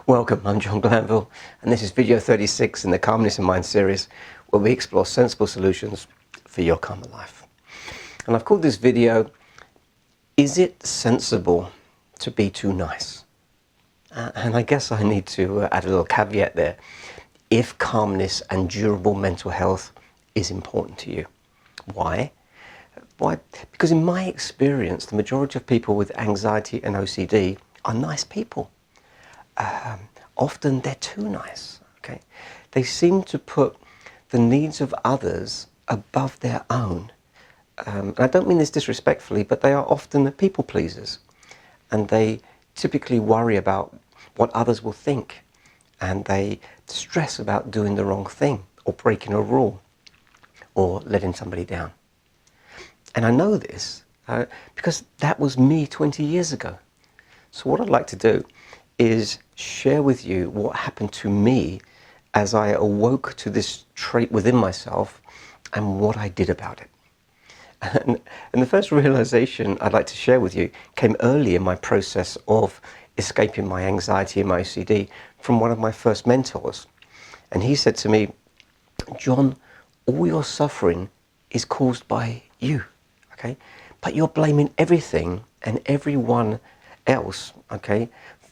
Welcome, I'm John Glanville, and this is video 36 in the Calmness in Mind series, where we explore sensible solutions for your calmer life. And I've called this video, Is it sensible to be too nice? And I guess I need to add a little caveat there. If calmness and durable mental health is important to you. Why? Why? Because in my experience, the majority of people with anxiety and OCD are nice people. Often they're too nice. Okay, they seem to put the needs of others above their own. And I don't mean this disrespectfully, but they are often the people pleasers, and they typically worry about what others will think, and they stress about doing the wrong thing or breaking a rule or letting somebody down. And I know this because that was me 20 years ago. So what I'd like to do is share with you what happened to me as I awoke to this trait within myself and what I did about it. And the first realization I'd like to share with you came early in my process of escaping my anxiety and my OCD from one of my first mentors. And he said to me, John, all your suffering is caused by you, okay? But you're blaming everything and everyone else, okay,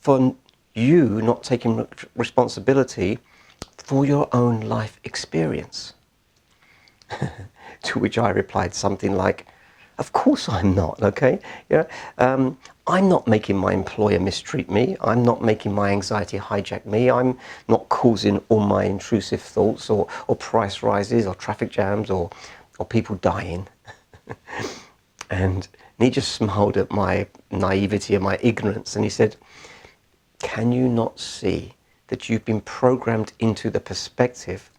for you not taking responsibility for your own life experience. To which I replied something like, of course I'm not, okay? I'm not making my employer mistreat me. I'm not making my anxiety hijack me. I'm not causing all my intrusive thoughts or price rises or traffic jams or people dying. And he just smiled at my naivety and my ignorance, and he said, can you not see that you've been programmed into the perspective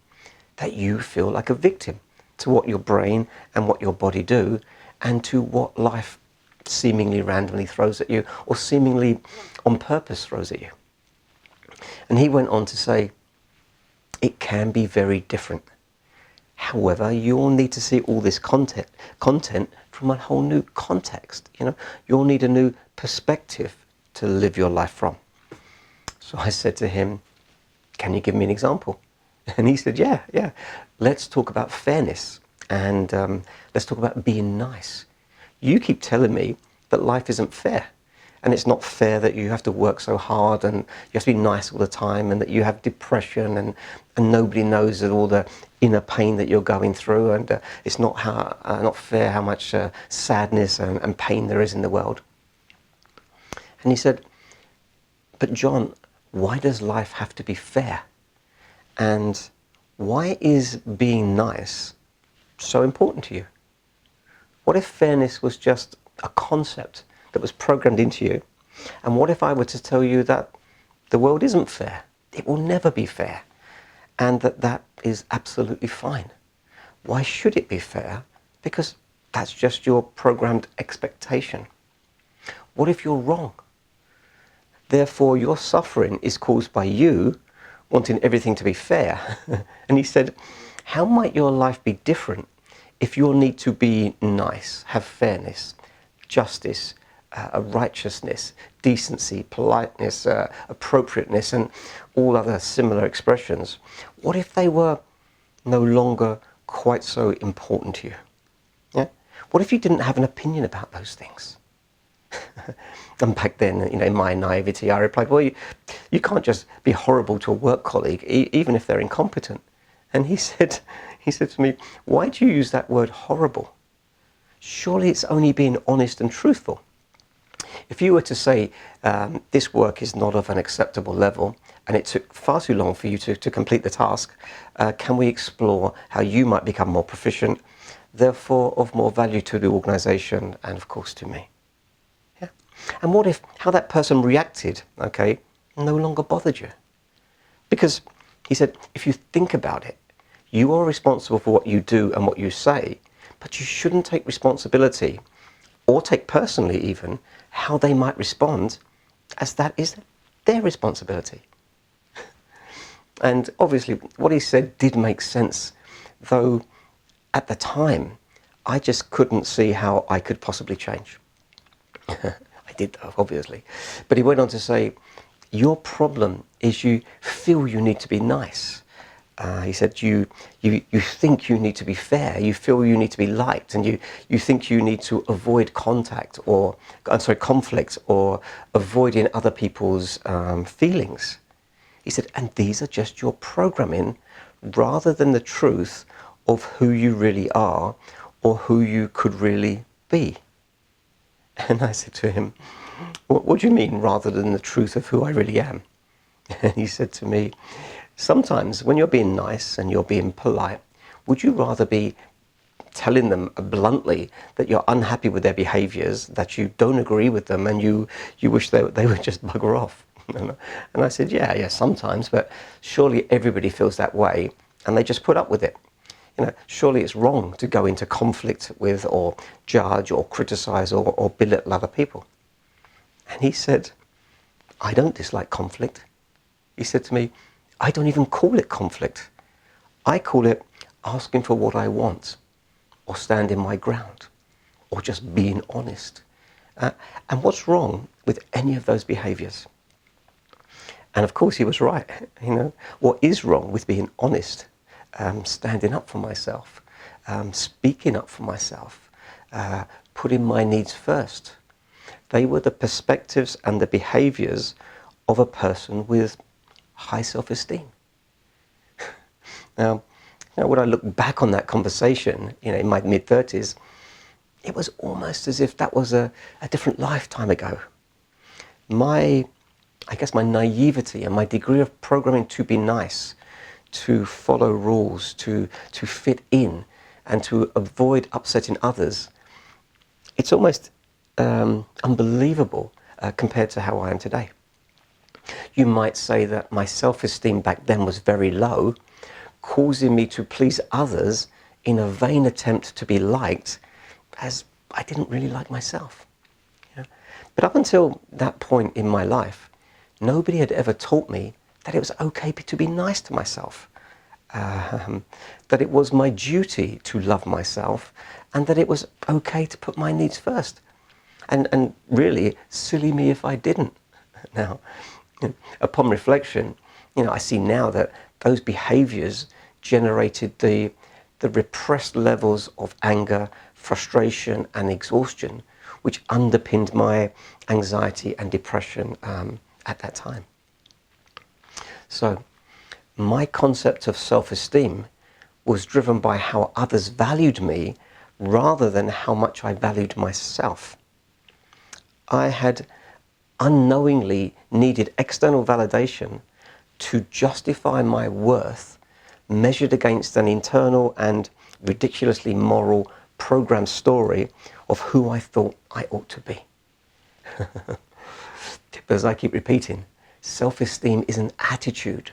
that you feel like a victim to what your brain and what your body do, and to what life seemingly randomly throws at you or seemingly on purpose throws at you? And he went on to say, it can be very different. However, you'll need to see all this content from a whole new context. You'll need a new perspective to live your life from. So I said to him, can you give me an example? And he said, yeah. Let's talk about fairness, and let's talk about being nice. You keep telling me that life isn't fair, and it's not fair that you have to work so hard and you have to be nice all the time, and that you have depression and nobody knows all the inner pain that you're going through, and it's not fair how much sadness and pain there is in the world. And he said, but John, why does life have to be fair? And why is being nice so important to you? What if fairness was just a concept that was programmed into you? And what if I were to tell you that the world isn't fair? It will never be fair. And that is absolutely fine. Why should it be fair? Because that's just your programmed expectation. What if you're wrong? Therefore, your suffering is caused by you wanting everything to be fair. And he said, how might your life be different if your need to be nice, have fairness, justice, righteousness, decency, politeness, appropriateness, and all other similar expressions? What if they were no longer quite so important to you? Yeah? What if you didn't have an opinion about those things? And back then, in my naivety, I replied, well, you can't just be horrible to a work colleague, even if they're incompetent. And he said to me, why do you use that word horrible? Surely it's only being honest and truthful. If you were to say, this work is not of an acceptable level, and it took far too long for you to complete the task, can we explore how you might become more proficient, therefore of more value to the organization and, of course, to me? And what if how that person reacted, okay, no longer bothered you? Because he said, if you think about it, you are responsible for what you do and what you say, but you shouldn't take responsibility or take personally even how they might respond, as that is their responsibility. And obviously what he said did make sense, though at the time I just couldn't see how I could possibly change. I did, though, obviously. But he went on to say, your problem is you feel you need to be nice. He said, you think you need to be fair, you feel you need to be liked, and you think you need to avoid conflict or avoiding other people's feelings. He said, and these are just your programming rather than the truth of who you really are or who you could really be. And I said to him, what do you mean rather than the truth of who I really am? And he said to me, sometimes when you're being nice and you're being polite, would you rather be telling them bluntly that you're unhappy with their behaviors, that you don't agree with them, and you wish they would just bugger off? And I said, yeah, sometimes, but surely everybody feels that way and they just put up with it. Surely it's wrong to go into conflict with or judge or criticize or belittle other people. And he said, I don't dislike conflict. He said to me, I don't even call it conflict. I call it asking for what I want, or standing my ground, or just being honest. And what's wrong with any of those behaviors? And of course he was right. What is wrong with being honest, standing up for myself, speaking up for myself, putting my needs first? They were the perspectives and the behaviors of a person with high self-esteem. Now, when I look back on that conversation, in my mid-30s, it was almost as if that was a different lifetime ago. My naivety and my degree of programming to be nice, to follow rules, to fit in, and to avoid upsetting others, it's almost unbelievable compared to how I am today. You might say that my self-esteem back then was very low, causing me to please others in a vain attempt to be liked, as I didn't really like myself. But up until that point in my life, nobody had ever taught me that it was okay to be nice to myself, that it was my duty to love myself, and that it was okay to put my needs first. And really, silly me if I didn't. Now, upon reflection, I see now that those behaviors generated the repressed levels of anger, frustration, and exhaustion, which underpinned my anxiety and depression at that time. So, my concept of self-esteem was driven by how others valued me rather than how much I valued myself. I had unknowingly needed external validation to justify my worth, measured against an internal and ridiculously moral programmed story of who I thought I ought to be. But as I keep repeating, self-esteem is an attitude.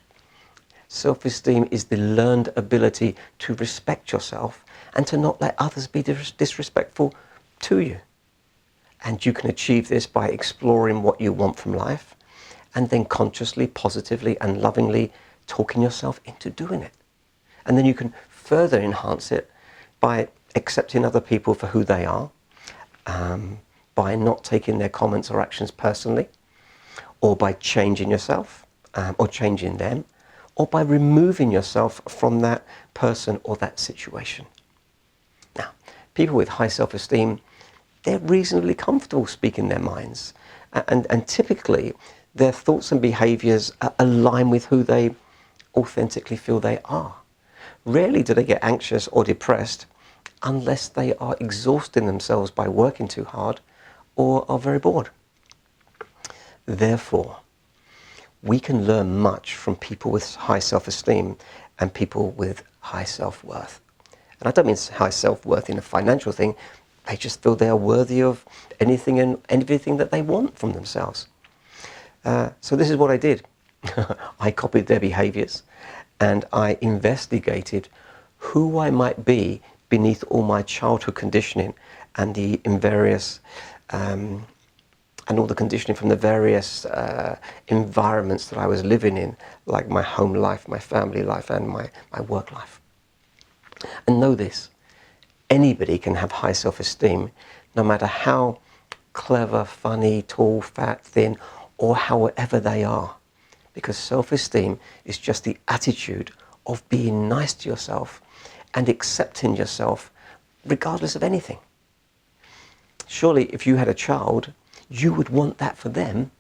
Self-esteem is the learned ability to respect yourself and to not let others be disrespectful to you. And you can achieve this by exploring what you want from life and then consciously, positively and lovingly talking yourself into doing it. And then you can further enhance it by accepting other people for who they are, by not taking their comments or actions personally, or by changing yourself, or changing them, or by removing yourself from that person or that situation. Now, people with high self-esteem, they're reasonably comfortable speaking their minds. And typically, their thoughts and behaviors align with who they authentically feel they are. Rarely do they get anxious or depressed unless they are exhausting themselves by working too hard or are very bored. Therefore, we can learn much from people with high self-esteem and people with high self-worth. And I don't mean high self-worth in a financial thing. They just feel they are worthy of anything and everything that they want from themselves. So this is what I did. I copied their behaviors and I investigated who I might be beneath all my childhood conditioning and the various and all the conditioning from the various environments that I was living in, like my home life, my family life, and my work life. And know this, anybody can have high self-esteem, no matter how clever, funny, tall, fat, thin, or however they are. Because self-esteem is just the attitude of being nice to yourself and accepting yourself regardless of anything. Surely if you had a child, you would want that for them,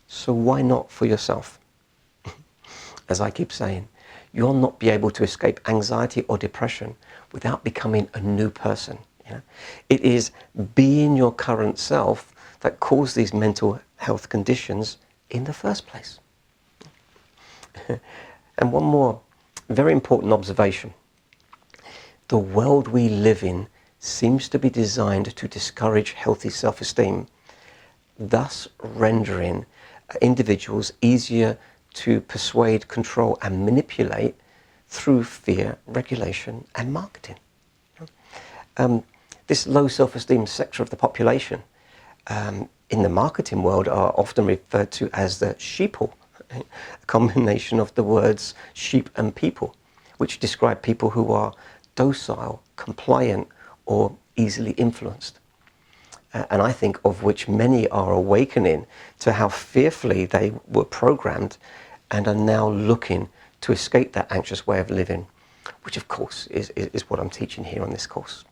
so why not for yourself? As I keep saying, you'll not be able to escape anxiety or depression without becoming a new person. You know? It is being your current self that caused these mental health conditions in the first place. And one more very important observation. The world we live in seems to be designed to discourage healthy self-esteem, thus rendering individuals easier to persuade, control and manipulate through fear, regulation and marketing. This low self-esteem sector of the population in the marketing world are often referred to as the sheeple, a combination of the words sheep and people, which describe people who are docile, compliant or easily influenced. And I think of which many are awakening to how fearfully they were programmed and are now looking to escape that anxious way of living, which of course is what I'm teaching here on this course.